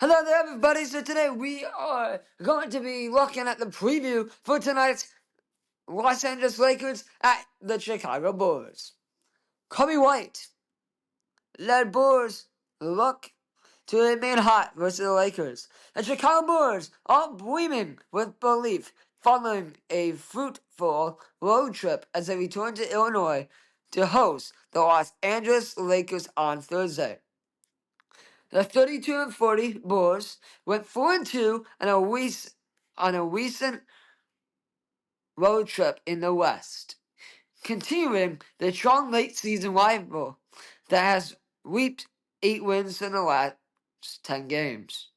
Hello there, everybody. So today we are going to be looking at the preview for tonight's Los Angeles Lakers at the Chicago Bulls. Coby White led Bulls look to remain hot versus the Lakers. The Chicago Bulls are beaming with belief following a fruitful road trip as they return to Illinois to host the Los Angeles Lakers on Thursday. The 32-40 Bulls went 4-2 on a recent road trip in the West, continuing the strong late season rival that has reaped 8 wins in the last 10 games.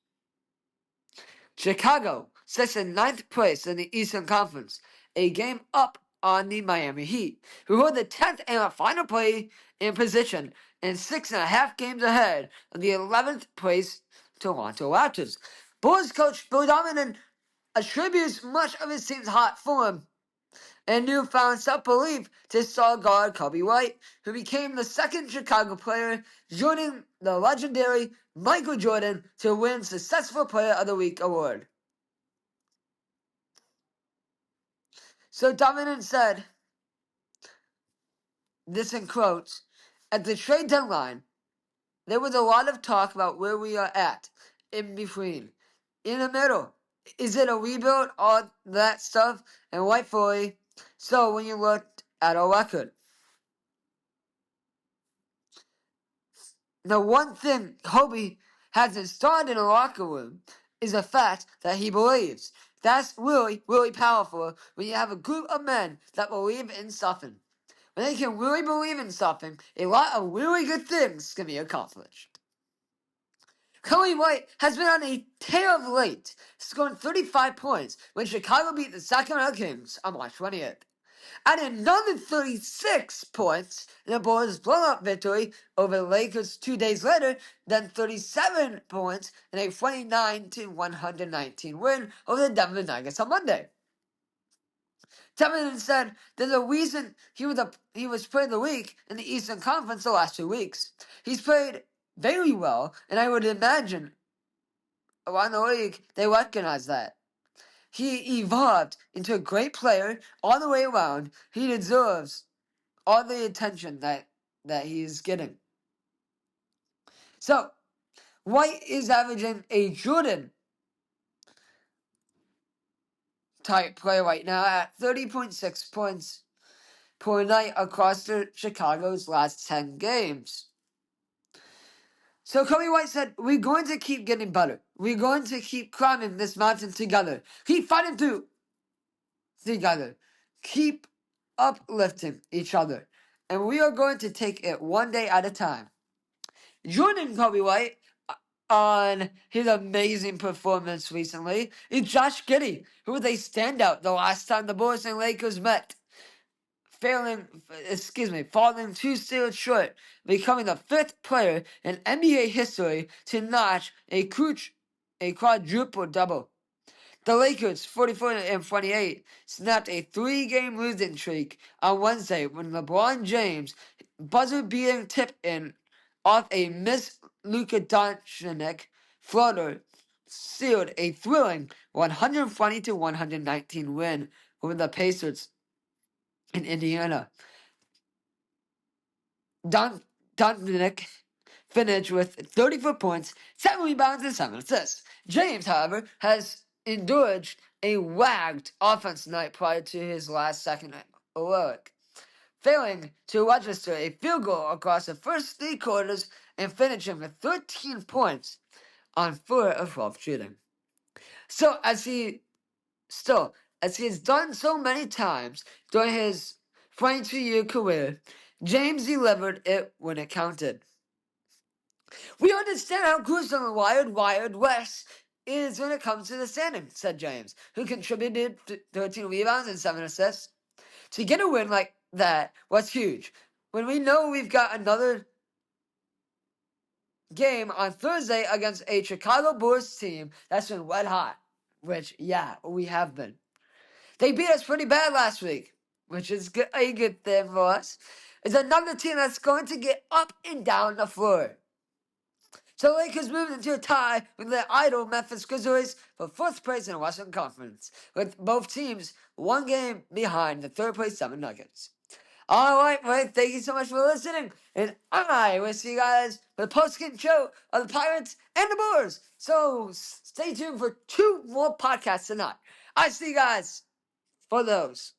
Chicago sits in ninth place in the Eastern Conference, a game up on the Miami Heat, who hold the 10th and final play in position and 6.5 games ahead of the 11th place Toronto Raptors. Bulls coach Bill Donovan attributes much of his team's hot form and newfound self-belief to star guard Coby White, who became the second Chicago player, joining the legendary Michael Jordan to win Successful Player of the Week award. So Donovan said, this in quotes, at the trade deadline, there was a lot of talk about where we are at, in between, in the middle. Is it a rebuild? All that stuff, and rightfully so when you looked at our record. The one thing Coby has installed in a locker room is the fact that he believes. That's really, really powerful when you have a group of men that believe in something. When they can really believe in something, a lot of really good things can be accomplished. Coby White has been on a tear of late, scoring 35 points when Chicago beat the Sacramento Kings on March 20th. Added another 36 points in the Bulls' blowout victory over the Lakers 2 days later, then 37 points in a 29-119 win over the Denver Nuggets on Monday. Donovan said there's a reason he was playing the week in the Eastern Conference the last 2 weeks. He's played very well, and I would imagine around the league they recognize that. He evolved into a great player all the way around. He deserves all the attention that he's getting. So, White is averaging a Jordan type player right now at 30.6 points per night across the Chicago's last 10 games. So Coby White said, we're going to keep getting better. We're going to keep climbing this mountain together. Keep fighting through together. Keep uplifting each other. And we are going to take it one day at a time. Joining Coby White on his amazing performance recently is Josh Giddey, who was a standout the last time the Bulls and Lakers met. Falling 2 steals short, becoming the 5th player in NBA history to notch a quadruple double. The Lakers, 44-28, snapped a 3-game losing streak on Wednesday when LeBron James buzzer-beating tip-in off a missed Luka Doncic floater sealed a thrilling 120-119 win over the Pacers in Indiana. Doncic finished with 34 points, 7 rebounds, and 7 assists. James, however, has endured a wagged offense night prior to his last second heroic, failing to register a field goal across the first 3 quarters and finishing with 13 points on 4 of 12 shooting. So, as he has done so many times during his 22-year career, James delivered it when it counted. We understand how gruesome the Wild West is when it comes to the standings, said James, who contributed 13 rebounds and 7 assists. To get a win like that was huge. When we know we've got another game on Thursday against a Chicago Bulls team that's been red hot, which, yeah, we have been. They beat us pretty bad last week, which is a good thing for us. It's another team that's going to get up and down the floor. So the Lakers moved into a tie with the idle Memphis Grizzlies for fourth place in the Western Conference, with both teams one game behind the third place Denver Nuggets. All right, well, thank you so much for listening, and I will see you guys for the post-game show of the Pirates and the Brewers. So stay tuned for 2 more podcasts tonight. I see you guys for those.